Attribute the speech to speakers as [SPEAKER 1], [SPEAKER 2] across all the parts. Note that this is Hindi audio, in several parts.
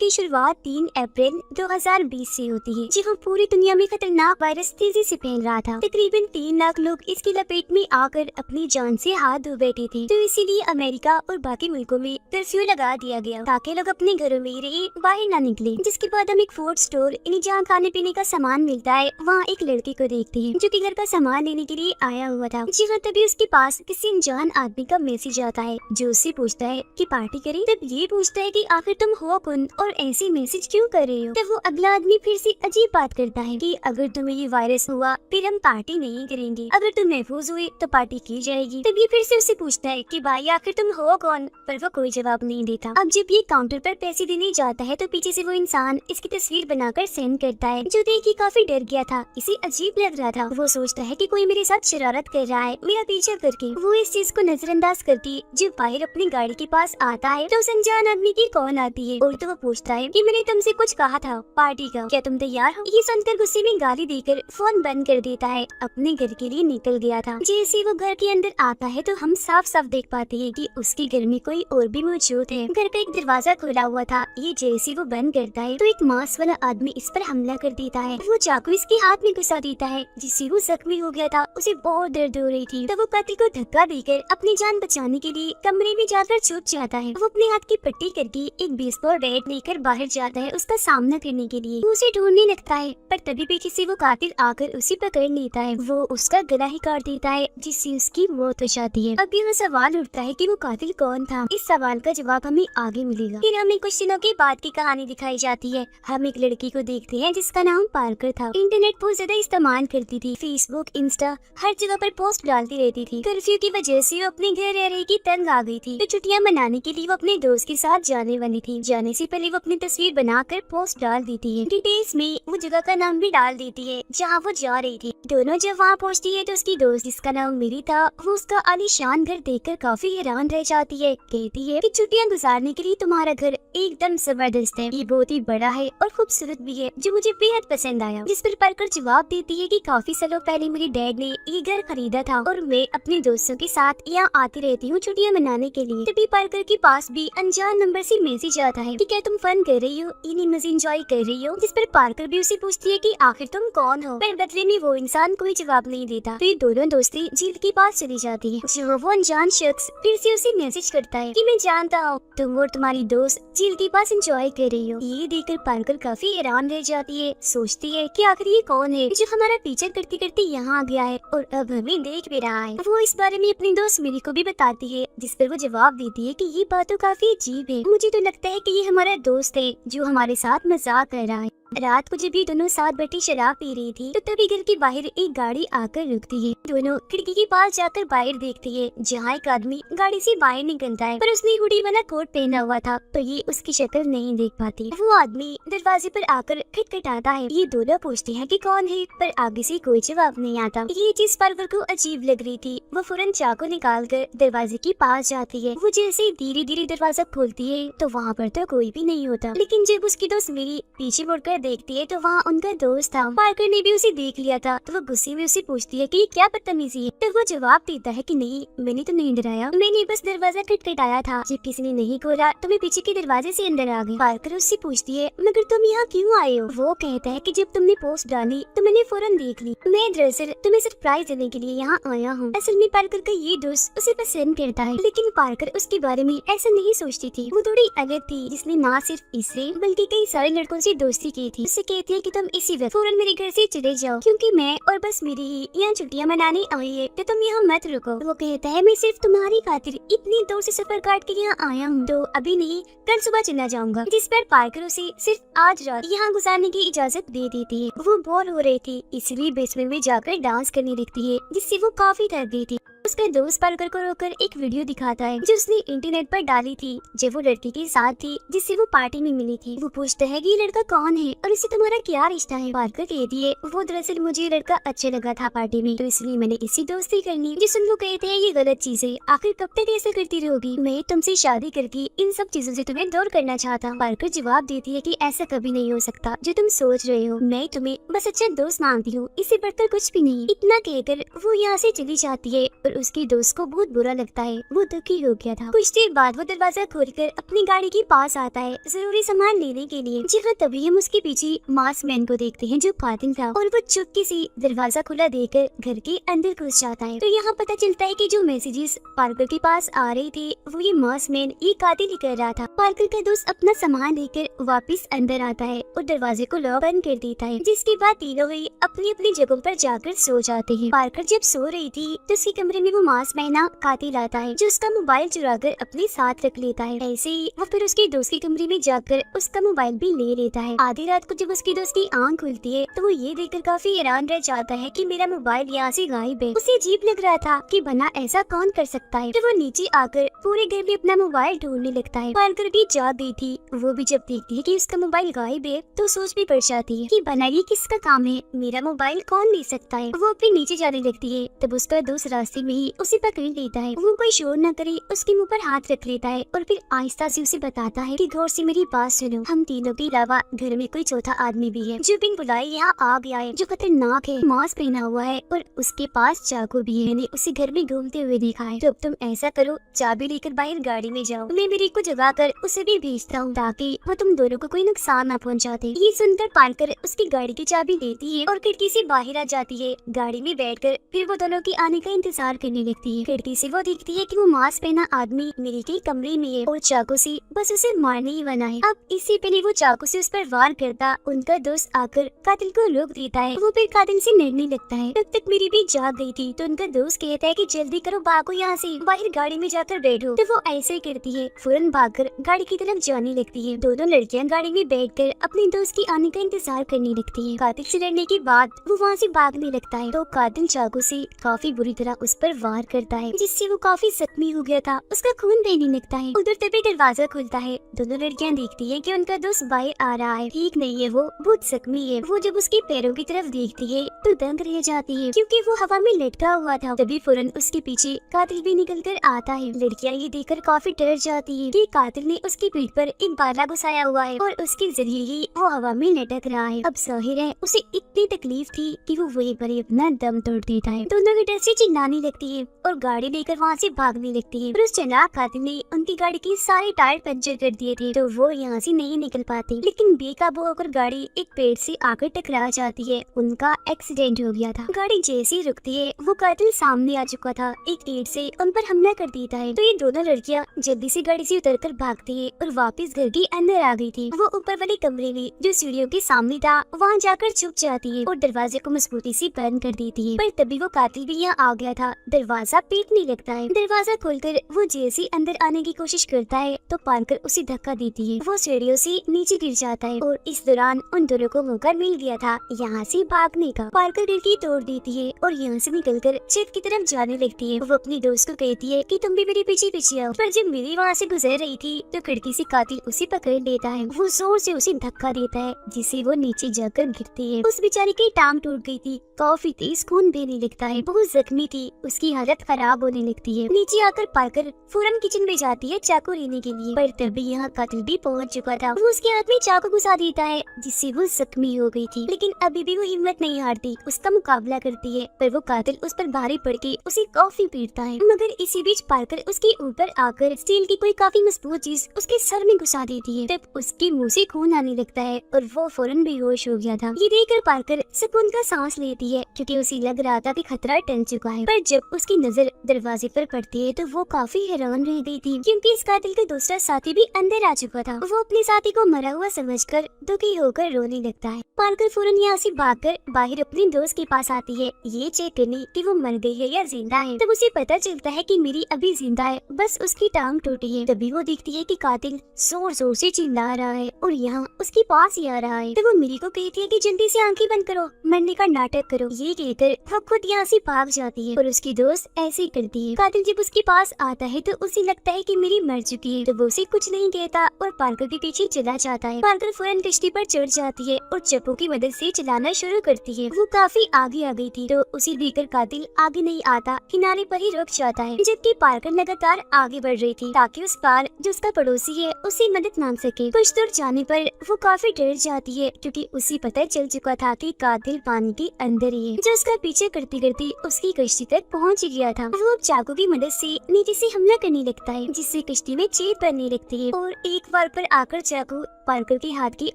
[SPEAKER 1] की शुरुआत 3 अप्रैल 2020 से होती है, जहाँ पूरी दुनिया में खतरनाक वायरस तेजी से फैल रहा था। तकरीबन 3 लाख लोग इसकी लपेट में आकर अपनी जान से हाथ धो बैठे थे, तो इसीलिए अमेरिका और बाकी मुल्कों में कर्फ्यू लगा दिया गया ताकि लोग अपने घरों में ही रहे, बाहर ना निकले। जिसके बाद हम एक फूड स्टोर यानी जहाँ खाने पीने का सामान मिलता है, वहाँ एक लड़की को देखते हैं जो कि घर का सामान लेने के लिए आया हुआ था। जी हाँ, तभी उसके पास किसी अनजान आदमी का मैसेज आता है जो उससे पूछता है कि पार्टी करें। तब ये पूछता है कि आखिर तुम हो कौन और ऐसे मैसेज क्यों कर रहे हो। तब वो अगला आदमी फिर से अजीब बात करता है कि अगर तुम्हें ये वायरस हुआ फिर हम पार्टी नहीं करेंगे, अगर तुम महफूज हुए तो पार्टी की जाएगी। तब ये फिर से उससे पूछता है कि भाई आखिर तुम हो कौन, पर वो कोई जवाब नहीं देता। अब जब ये काउंटर पर पैसे देने जाता है तो पीछे से वो इंसान इसकी तस्वीर बनाकर सेंड करता है, जो देख के काफी डर गया था, इसे अजीब लग रहा था। वो सोचता है कि कोई मेरे साथ शरारत कर रहा है मेरा पीछा करके। वो इस चीज को नजरअंदाज करती जब बाहर अपनी गाड़ी के पास आता है तो उस अनजान आदमी की कॉल आती है और तो वो पूछता है कि मैंने तुमसे कुछ कहा था पार्टी का, क्या तुम तैयार हो। ये सुनकर गुस्से में गाली देकर फोन बंद कर देता है, अपने घर के लिए निकल गया था। जैसे वो घर के अंदर आता है तो हम साफ साफ देख पाते हैं कि उसके घर में कोई और भी मौजूद है। घर का एक दरवाजा खुला हुआ था, ये जैसे वो बंद करता है तो एक मास्क वाला आदमी इस पर हमला कर देता है। वो चाकू इसके हाथ में घुसा देता है, जिससे वो जख्मी हो गया था, उसे बहुत दर्द हो रही थी। तो वो कातिल को धक्का देकर अपनी जान बचाने के लिए कमरे में जाकर छुप जाता है। वो अपने हाथ की पट्टी करके एक बेसबॉल बैट लेकर बाहर जाता है उसका सामना करने के लिए। वो उसे ढूंढने लगता है पर तभी पीछे से वो कातिल आकर उसे पकड़ लेता है। वो उसका गला ही काट देता है, जिससे उसकी मौत हो जाती है। अब यह सवाल उठता है कि वो कातिल कौन था। इस सवाल का जवाब हमें आगे मिलेगा। फिर हमें कुछ दिनों के बाद की कहानी दिखाई जाती है। हम एक लड़की को देखते हैं जिसका नाम पार्कर था। इंटरनेट बहुत ज्यादा इस्तेमाल करती थी, फेसबुक, इंस्टा, हर जगह पर पोस्ट डालती रहती थी। कर्फ्यू की वजह से वो अपने घर रह रही की तंग आ गई थी, तो छुट्टियां मनाने के लिए वो अपने दोस्त के साथ जाने वाली थी। जाने से पहले वो अपनी तस्वीर बनाकर पोस्ट डाल देती है। डिटेल्स में वो जगह का नाम भी डाल देती है जहाँ वो जा रही थी। दोनों जब वहाँ पहुँचती है तो उसकी दोस्त जिसका नाम मेरी था, वो उसका आलीशान घर देखकर काफी हैरान रह जाती है। कहती है कि छुट्टियां गुजारने के लिए तुम्हारा घर एकदम जबरदस्त है, ये बहुत ही बड़ा है और खूबसूरत भी है, जो मुझे बेहद पसंद आया। जिस पर पार्कर जवाब देती है कि काफी सालों पहले मेरे डैड ने ये घर खरीदा था और मैं अपने दोस्तों के साथ यहाँ आती रहती हूँ छुट्टियां मनाने के लिए। तभी पार्कर के पास भी अनजान नंबर से मैसेज आता है कि क्या तुम फन कर रही हो, इन्हीं मजे एंजॉय कर रही हो। जिस पर पार्कर भी उसे पूछती है कि आखिर तुम कौन हो, पर बदले में वो इंसान कोई जवाब नहीं देता। तो ये दोनों दोस्ती झील के पास चली जाती है, जो वो अनजान शख्स फिर से उसे मैसेज करता है कि मैं जानता हूँ तुम और तुम्हारी दोस्त झील के पास एंजॉय कर रही हो। ये देखकर पार्कर काफी हैरान रह जाती है, सोचती है कि आखिर ये कौन है जो हमारा पीछा करते करते यहाँ आ गया है और अब हमें देख भी रहा है। वो इस बारे में अपनी दोस्त मेरी को भी बताती है, जिस पर वो जवाब देती है कि ये बात तो काफी अजीब है, मुझे तो लगता है कि ये हमारा दोस्त है जो हमारे साथ मजाक कर रहा है। रात को जब ये दोनों साथ बैठी शराब पी रही थी तो तभी घर के बाहर एक गाड़ी आकर रुकती है। दोनों खिड़की के पास जाकर बाहर देखती है, जहाँ एक आदमी गाड़ी से बाहर निकलता है, पर उसने हुडी वाला कोट पहना हुआ था तो ये उसकी शक्ल नहीं देख पाती। वो आदमी दरवाजे पर आकर खटखटाता है। ये दोनों पूछते हैं कि कौन है, पर आगे से कोई जवाब नहीं आता। ये चीज पार्कर को अजीब लग रही थी। वो फौरन चाकू निकाल कर दरवाजे के पास जाती है। वो जैसे धीरे धीरे दरवाजा खोलती है तो वहाँ पर तो कोई भी नहीं होता, लेकिन जब उसकी दोस्त मेरी पीछे मुड़कर देखती है तो वहाँ उनका दोस्त था। पार्कर ने भी उसे देख लिया था, तो वो गुस्से में उसे पूछती है कि ये क्या बदतमीजी है। तो वो जवाब देता है कि नहीं, मैंने तो नहीं डराया, मैंने बस दरवाजा खटखटाया था, जब किसी ने नहीं खोला तो मैं पीछे के दरवाजे से अंदर आ गई। पार्कर उससे पूछती है मगर तुम यहाँ क्यों आए हो। वो कहता है कि जब तुमने पोस्ट डाली तो मैंने फौरन देख ली, मैं दरअसल तुम्हें सरप्राइज देने के लिए यहाँ आया हूँ। असल में पार्कर का ये दोस्त उसे पसंद करता है, लेकिन पार्कर उसके बारे में ऐसा नहीं सोचती थी। वो थोड़ी अलग थी, जिसने न सिर्फ इससे बल्कि कई सारे लड़कों से दोस्ती की थी। उससे कहती है कि तुम इसी वक्त फौरन मेरे घर से चले जाओ, क्योंकि मैं और बस मेरी ही यहाँ छुट्टियाँ मनाने आई है, तो तुम यहाँ मत रुको। वो कहता है मैं सिर्फ तुम्हारी खातिर इतनी दूर से सफर काट के यहाँ आया हूँ, तो अभी नहीं कल सुबह चला जाऊंगा। जिस पर पार्कर उसे सिर्फ आज रात यहाँ गुजारने की इजाजत दे देती है। वो बोर हो रही थी, इसलिए बेसमेंट में जाकर डांस करने लगती है, जिससे वो काफी थक गई थी। उसका दोस्त पार्कर को रोककर एक वीडियो दिखाता है जो उसने इंटरनेट पर डाली थी, जब वो लड़की के साथ थी जिससे वो पार्टी में मिली थी। वो पूछता है कि ये लड़का कौन है और इससे तुम्हारा क्या रिश्ता है। पार्कर कहती है वो दरअसल मुझे लड़का अच्छा लगा था पार्टी में, तो इसलिए मैंने इससे दोस्ती करनी। जिसमें वो कहते हैं ये गलत चीज है, आखिर कब तक ऐसा करती रहोगी, मैं तुमसे शादी करके इन सब चीजों से तुम्हें दूर करना चाहता। पार्कर जवाब देती है कि ऐसा कभी नहीं हो सकता जो तुम सोच रहे हो, मैं तुम्हें बस अच्छा दोस्त मानती हूँ, इससे बढ़कर कुछ भी नहीं। इतना कहकर वो यहाँ से चली जाती है और उसके दोस्त को बहुत बुरा लगता है। वो दुखी हो गया था। कुछ देर बाद वो दरवाजा खोलकर अपनी गाड़ी के पास आता है जरूरी सामान लेने के लिए। जी हाँ, तभी हम उसके पीछे मास्क मैन को देखते हैं जो कातिल था, और वो चुपके से दरवाजा खुला देकर घर के अंदर घुस जाता है। तो यहाँ पता चलता है कि जो मैसेजेस पार्कर के पास आ रहे थे वो ये मास्क मैन ये कातिल ही कर रहा था। पार्कर का दोस्त अपना सामान लेकर वापस अंदर आता है और दरवाजे को लॉक बंद कर देता है, जिसके बाद तीनों ही अपनी अपनी जगहों पर जाकर सो जाते हैं। पार्कर जब सो रही थी तो उसके कमरे में वो मास्क मैना कातिल आता है जो उसका मोबाइल चुरा कर अपने साथ रख लेता है। ऐसे ही वो फिर उसके दोस्त के कमरे में जाकर उसका मोबाइल भी ले लेता है। आधी रात को जब उसकी दोस्त की आंख खुलती है तो वो ये देखकर काफी हैरान रह जाता है कि मेरा मोबाइल यहाँ से गायब है। उसे अजीब लग रहा था कि भला ऐसा कौन कर सकता है। तो वो नीचे आकर पूरे घर में अपना मोबाइल ढूंढने लगता है। पार्कर भी जाग गई थी। वो भी जब देखती है कि उसका मोबाइल गायब है तो सोच में पड़ जाती है कि भला ये किसका काम है, मेरा मोबाइल कौन ले सकता है। वो अपने नीचे जाने लगती है तब उसका दोस्त रास्ते में ही उसे पकड़ लेता है। वो कोई शोर न करे उसके मुंह पर हाथ रख लेता है और फिर आहिस्ता से उसे बताता है कि गौर से मेरी बात सुनो, हम तीनों के अलावा घर में कोई चौथा आदमी भी है जो बिन बुलाए यहाँ आ गया है, जो खतरनाक है, मास्क पहना हुआ है और उसके पास चाकू भी है। मैंने उसे घर में घूमते हुए देखा है। तो अब तुम ऐसा करो, चाबी लेकर बाहर गाड़ी में जाओ, मैं मेरी को जगा कर उसे भी भेजता हूँ ताकि वो तुम दोनों को कोई नुकसान न पहुँचाते। ये सुनकर पार्कर उसकी गाड़ी की चाबी देती है और खिड़की से बाहर आ जाती है। गाड़ी में बैठकर फिर वो दोनों के आने का इंतजार करने लगती है। खिड़की से वो देखती है कि वो मास्क पहना आदमी मेरे के कमरे में है और चाकू से बस उसे मारने ही बना है। अब इससे पहले वो चाकू से उस पर वार करता उनका दोस्त आकर कातिल को रोक देता है। वो फिर कातिल से लड़ने लगता है। तब तक मेरी भी जाग गई थी तो उनका दोस्त कहता है कि जल्दी करो, भागो यहाँ से, बाहर गाड़ी में जाकर बैठो। तो वो ऐसे ही करती है, फौरन भागकर गाड़ी की तरफ जाने लगती है। दोनों लड़कियां गाड़ी में बैठकर अपने दोस्त की आने का इंतजार करने लगती है। कातिल से लड़ने के बाद वो वहाँ से भागने लगता है तो कातिल चाकू से काफी बुरी तरह उस पर वार करता है, जिससे वो काफी जख्मी हो गया था। उसका खून बहने लगता है। उधर तभी दरवाजा खुलता है। दोनों लड़कियां देखती है कि उनका दोस्त बाहर आ रहा है। ठीक नहीं है, वो बहुत जख्मी है। वो जब उसके पैरों की तरफ देखती है तो दंग रह जाती है क्योंकि वो हवा में लटका हुआ था। तभी फौरन उसके पीछे कातिल भी निकल कर आता है। लड़कियां ये देखकर काफी डर जाती है कि कातिल ने उसकी पीठ पर एक भाला घुसाया हुआ है और उसके जरिए ही वो हवा में लटक रहा है। अब जाहिर है उसे इतनी तकलीफ थी कि वो वहीं पर ही अपना दम तोड़ देता है। दोनों की डर से चिल्लाने लगती है और गाड़ी लेकर वहाँ से भागने लगती है। और उस चालाक कातिल ने उनकी गाड़ी की सारे टायर पंचर कर दिए थे तो वो यहाँ से नहीं निकल पाती। लेकिन बेकाबू होकर गाड़ी एक पेड़ से आकर टकरा जाती है। उनका एक्सीडेंट हो गया था। गाड़ी जैसे ही रुकती है वो कातिल सामने आ चुका था। एक तीर से उन पर हमला कर देता है। तो ये दोनों लड़कियां जल्दी से गाड़ी से उतरकर भागती है और वापस घर के अंदर आ गई थी। वो ऊपर वाले कमरे में जो सीढ़ियों के सामने था वहाँ जाकर छुप जाती है और दरवाजे को मजबूती से बंद कर देती है। पर तभी वो कातिल भी यहाँ आ गया था। दरवाजा पीटने लगता है। दरवाजा खोलकर वो जैसे अंदर आने की कोशिश करता है तो पार्कर उसे धक्का देती है। वो सीढ़ियों से नीचे गिर जाता है और इस दौरान उन दोनों को मौका मिल गया था यहाँ से भागने का। पार्कर खिड़की तोड़ देती है और यहाँ से निकलकर छत की तरफ जाने लगती है। वो अपनी दोस्त को कहती है कि तुम भी मेरे पीछे पीछे आओ। पर जब मेरी वहाँ से गुजर रही थी तो खिड़की से कातिल उसे पकड़ लेता है। वो जोर से उसे धक्का देता है जिससे वो नीचे जाकर गिरती है। उस बेचारी की टांग टूट गई थी। काफी तेज खून बहने लगता है। बहुत जख्मी थी। उसकी हालत खराब होने लगती है। नीचे आकर पार्कर फौरन किचन में जाती है चाकू लेने के लिए। पर तभी यहाँ कातिल भी पहुँच चुका था। वो उसके हाथ में चाकू घुसा देता है जिससे वो जख्मी हो गई थी। लेकिन अभी भी वो हिम्मत नहीं हारती, उसका मुकाबला करती है। पर वो कातिल उस पर भारी पड़ के उसे काफी पीटता है। मगर इसी बीच पार्कर उसके ऊपर आकर स्टील की कोई काफी मजबूत चीज उसके सर में घुसा देती है। तब उसके मुंह से खून आने लगता है और वो फौरन बेहोश हो गया था। ये देखकर पार्कर सुकून का सांस लेती है क्योंकि उसे लग रहा था कि खतरा टल चुका है। पर जब उसकी नजर दरवाजे पर पड़ती है तो वो काफी हैरान रह गई थी क्योंकि इस कातिल का दूसरा साथी भी अंदर आ चुका था। वो अपने साथी को मरा हुआ समझकर दुखी होकर रोने लगता है। पार्कर फौरन यहाँ से भागकर बाहर अपने दोस्त के पास आती है ये चेक करने कि वो मर गई है या जिंदा है। तब उसे पता चलता है कि मेरी अभी जिंदा है, बस उसकी टांग टूटी है। तभी वो देखती है कि कातिल जोर जोर से चिल्ला रहा है और यहाँ उसके पास ही आ रहा है। तो वो मेरी को कहती है कि जल्दी से आंखें बंद करो, मरने का नाटक करो। ये कहकर वो खुद यहाँ से भाग जाती है और उसकी दोस्त ऐसे ही करती है। कातिल जब उसके पास आता है तो उसे लगता है कि मेरी मर चुकी है। तो वो उसे कुछ नहीं कहता और पार्कर के पीछे चला जाता है। पार्कर फौरन कश्ती पर चढ़ जाती है और चप्पू की मदद से चलाना शुरू करती है। वो काफी आगे आ गई थी तो उसे देखकर कातिल आगे नहीं आता, किनारे पर ही रुक जाता है। जबकि पार्कर लगातार आगे बढ़ रही थी ताकि उस पार जो उसका पड़ोसी है उससे मदद मांग सके। कुछ दूर जाने पर वो काफी डर जाती है क्योंकि उसे पता चल चुका था कि कातिल पानी के अंदर ही है, जो उसका पीछे करती करती उसकी कश्ती तक पहुँच पहुंच गया था। वो अब चाकू की मदद से नीचे से हमला करने लगता है, जिससे कश्ती में छेद पड़ने लगती है और एक बार पर आकर चाकू पार्कर के हाथ की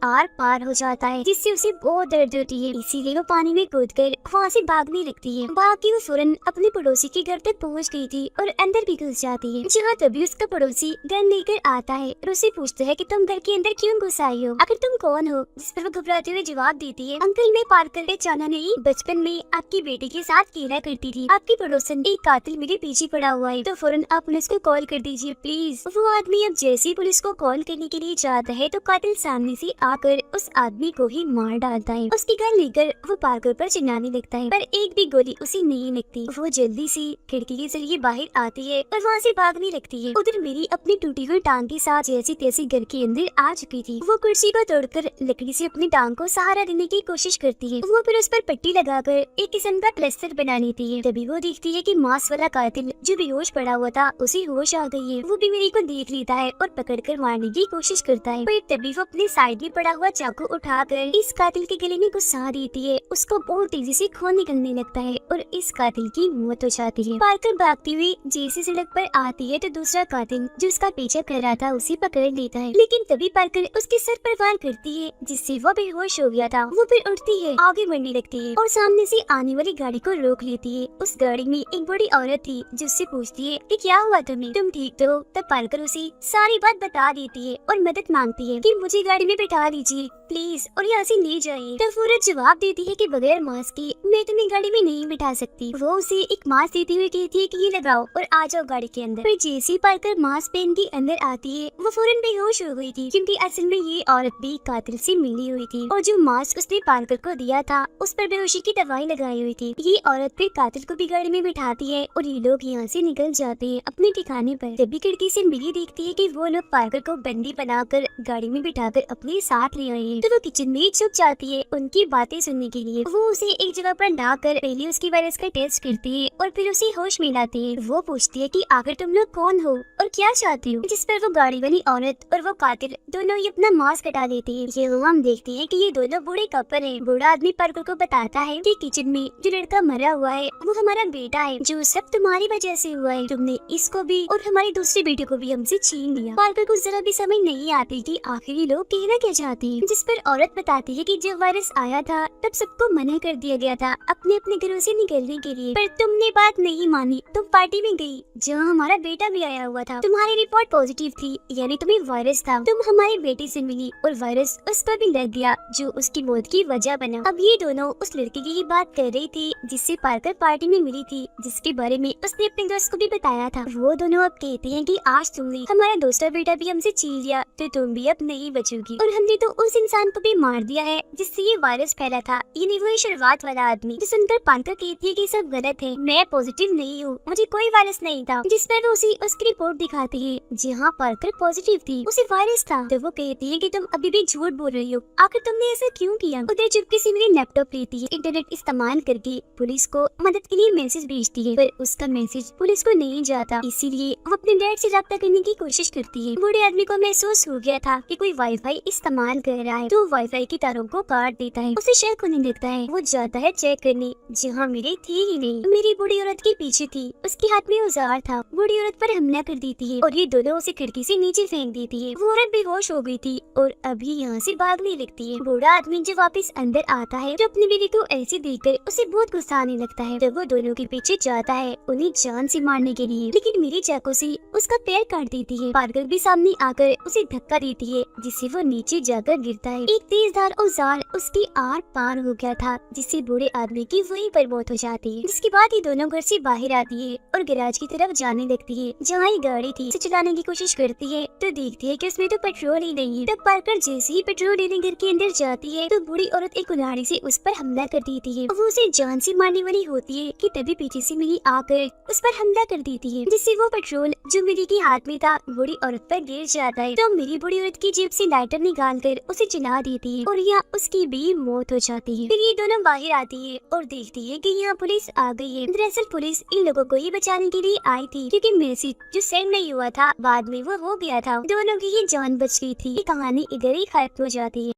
[SPEAKER 1] आर पार हो जाता है, जिससे उसे बहुत दर्द होती है। इसीलिए वो पानी में कूदकर वहाँ से भागने लगती है। भाग के वो फौरन अपने पड़ोसी के घर तक पहुँच गई थी और अंदर भी घुस जाती है, जहाँ तभी उसका पड़ोसी गन लेकर आता है और उसे पूछता है कि तुम घर के अंदर क्यों घुस आई हो, आखिर तुम कौन हो। जिस पर वो घबराते हुए जवाब देती है, अंकल मैं पार्कर बेचाना नहीं, बचपन में आपकी बेटी के साथ खेला करती थी। आपकी पड़ोसन एक कातिल मेरे पीछे पड़ा हुआ है, तो फौरन आप पुलिस को कॉल कर दीजिए प्लीज। वो आदमी अब जैसे ही पुलिस को कॉल करने के लिए जाता है तो कातिल सामने से आकर उस आदमी को ही मार डालता है। उसकी गन लेकर वो पार्कर पर चिल्लाने लगता है, पर एक भी गोली उसे नहीं लगती। वो जल्दी से खिड़की के जरिए बाहर आती है और वहाँ से भागने लगती है। उधर मेरी अपनी टूटी हुई टांग के साथ जैसी तैसी घर के अंदर आ चुकी थी। वो कुर्सी को तोड़कर लकड़ी से अपनी टांग को सहारा देने की कोशिश करती है। वो फिर उस पर पट्टी लगाकर एक किस्म का प्लास्टर बना लेती है। तभी वो देखती है कि मांस वाला कातिल जो बेहोश पड़ा हुआ था उसे होश आ गई है। वो भी मेरी को देख लेता है और पकड़कर मारने की कोशिश करता है, पर तभी वो अपने साइड में पड़ा हुआ चाकू उठाकर इस कातिल के गले में घुसा देती है। उसको बहुत तेजी से खून निकलने लगता है और इस कातिल की मौत हो जाती है। पार्कर भागती हुई जैसे सड़क पर आती है तो दूसरा कातिल जो उसका पीछा कर रहा था उसे पकड़ लेता है, लेकिन तभी पार्कर उसके सर पर वार करती है, जिससे वो बेहोश हो गया था। वो फिर उठती है, आगे बढ़ने लगती है और सामने से आने वाली गाड़ी को रोक लेती है। उस गाड़ी में एक बड़ी औरत थी जो उससे पूछती है कि क्या हुआ तुम्हें, तुम ठीक तो हो। तब पार्कर उसे सारी बात बता देती है और मदद मांगती है कि मुझे गाड़ी में बैठा लीजिए प्लीज और यहाँ से ले जाइए। तब औरत जवाब देती है कि बगैर मास्क के मैं तुम्हें गाड़ी में नहीं बिठा सकती। वो उसे एक मास्क देते हुए कहती है कि ये लगाओ और आ जाओ गाड़ी के अंदर। पर जैसे पार्कर मास्क पहन के अंदर आती है वो फौरन बेहोश हो गई थी, क्योंकि असल में ये औरत भी कातिल से मिली हुई थी और जो मास्क उसने पार्कर को दिया था उस पर बेहोशी की दवाई लगाई हुई थी। ये औरत फिर कातिल को भी गाड़ी में बिठाती है और ये लोग यहाँ से निकल जाते हैं अपने ठिकाने पर। तभी खिड़की से मिली देखती है कि वो लोग पार्कर को बंदी बनाकर गाड़ी में बिठाकर अपने साथ ले आए हैं। तो वो किचन में छुप जाती है उनकी बातें सुनने के लिए। वो उसे एक जगह पर लाकर पहले उसकी वायरस का टेस्ट करती है और फिर उसे होश में लाती है। वो पूछती है कि आखिर तुम लोग कौन हो और क्या चाहती हो, जिस पर वो गाड़ी वाली औरत और वो कातिल दोनों ही अपना मास्क हटा लेते हैं। ये हम देखते हैं कि ये दोनों बूढ़े कपल हैं। बूढ़ा आदमी पार्कर को बताता है कि किचन में जो लड़का मरा हुआ है वो हमारा बेटा है, जो सब तुम्हारी वजह से हुआ है। तुमने इसको भी और हमारे दूसरे बेटे को भी हमसे छीन लिया। पार्कर को जरा भी समझ नहीं आती कि आखिर ये लोग कहना क्या चाहते हैं। जिस पर औरत बताती है कि जब वायरस आया था तब सबको मना कर दिया गया था अपने अपने घरों से निकलने के लिए, पर तुमने बात नहीं मानी। तुम पार्टी में गई जहाँ हमारा बेटा भी आया हुआ था। तुम्हारी रिपोर्ट पॉजिटिव थी, यानी तुम्हें वायरस था। तुम हमारे बेटे से मिली और वायरस उस पर भी लग गया, जो उसकी मौत की वजह बना। अब ये दोनों उस लड़की की ही बात कर रही थी जिससे पार्कर पार्टी में मिली थी, जिसके बारे में उसने अपने दोस्त को भी बताया था। वो दोनों अब कहते हैं कि आज तुमने हमारा दूसरा बेटा भी हमसे छीन लिया तो तुम भी अब नहीं बचोगी, और हमने तो उस इंसान को भी मार दिया है जिससे ये वायरस फैला था। ये वही शुरुआत वाला आदमी जो सुनकर पार्कर कहती है कि सब गलत है, मैं पॉजिटिव नहीं हूँ, मुझे कोई वायरस नहीं था। जिस पर वो उसी उसकी रिपोर्ट दिखाती है जहाँ पार्कर पॉजिटिव थी, उसे वायरस था। तो वो कहती है कि तुम अभी भी झूठ बोल रही हो, आखिर तुमने ऐसा क्यों किया। उधर चुपके से मेरी लैपटॉप लेती है, इंटरनेट इस्तेमाल करके पुलिस को मदद के लिए मैसेज भेजती है, पर उसका मैसेज पुलिस को नहीं जाता। इसीलिए वो अपने डैड से रब्ता करने की कोशिश करती है। बूढ़े आदमी को महसूस हो गया था कि कोई वाईफाई इस्तेमाल कर रहा है, तो वाईफाई की तारों को काट देता है। उसे शक होने लगता है। वो जाता है चेक करने जहाँ मेरी थी ही नहीं, मेरी बूढ़ी औरत के पीछे थी। उसके हाथ में औजार था। बूढ़ी औरत पर हमला कर देती है और ये दोनों उसे खिड़की से नीचे फेंक देती है। वो औरत बेहोश हो गई थी और अभी यहाँ से भागने लगती है। बूढ़ा आदमी जो वापस अंदर आता है तो अपनी बीवी को ऐसे देखकर उसे बहुत गुस्सा आने लगता है। तो वो दोनों के पीछे जाता है उन्हें जान से मारने के लिए, लेकिन मेरी चाकू से उसका पैर काट देती है। पार्कर भी सामने आकर उसे धक्का देती है, जिससे वो नीचे जाकर गिरता है। एक तेजधार औजार उसकी आर पार हो गया था, जिससे बूढ़े आदमी की वहीं पर मौत हो जाती है। जिसके बाद ये दोनों घर से बाहर आती है और गैराज की तरफ जाने लगती है जहाँ ये गाड़ी थी। उसे चलाने की कोशिश करती है तो देखती है कि उसमें तो पेट्रोल ही नहीं है। तब पार्कर जैसे ही पेट्रोल लेने घर के अंदर जाती है तो बूढ़ी औरत एक कुल्हाड़ी से उस पर हमला कर देती है। वो उसे जान से मारने वाली होती है कि तभी पीछे से मिली आकर उस पर हमला कर देती है, जिससे वो पेट्रोल जो मिली के हाथ में था बूढ़ी औरत पर गिर जाता है। तो मेरी बूढ़ी औरत की जेब से लाइटर निकाल कर उसे जला देती है और यहाँ उसकी भी मौत हो जाती है। फिर ये दोनों बाहर आती है और देखती है कि यहाँ पुलिस आ गई है। दरअसल पुलिस इन लोगों को ही बचाने के लिए आई थी, क्योंकि मैसेज जो सेंड नहीं हुआ था बाद में वो हो गया था। दोनों की ये जान बच गई थी। ये कहानी इधर ही खत्म हो जाती है।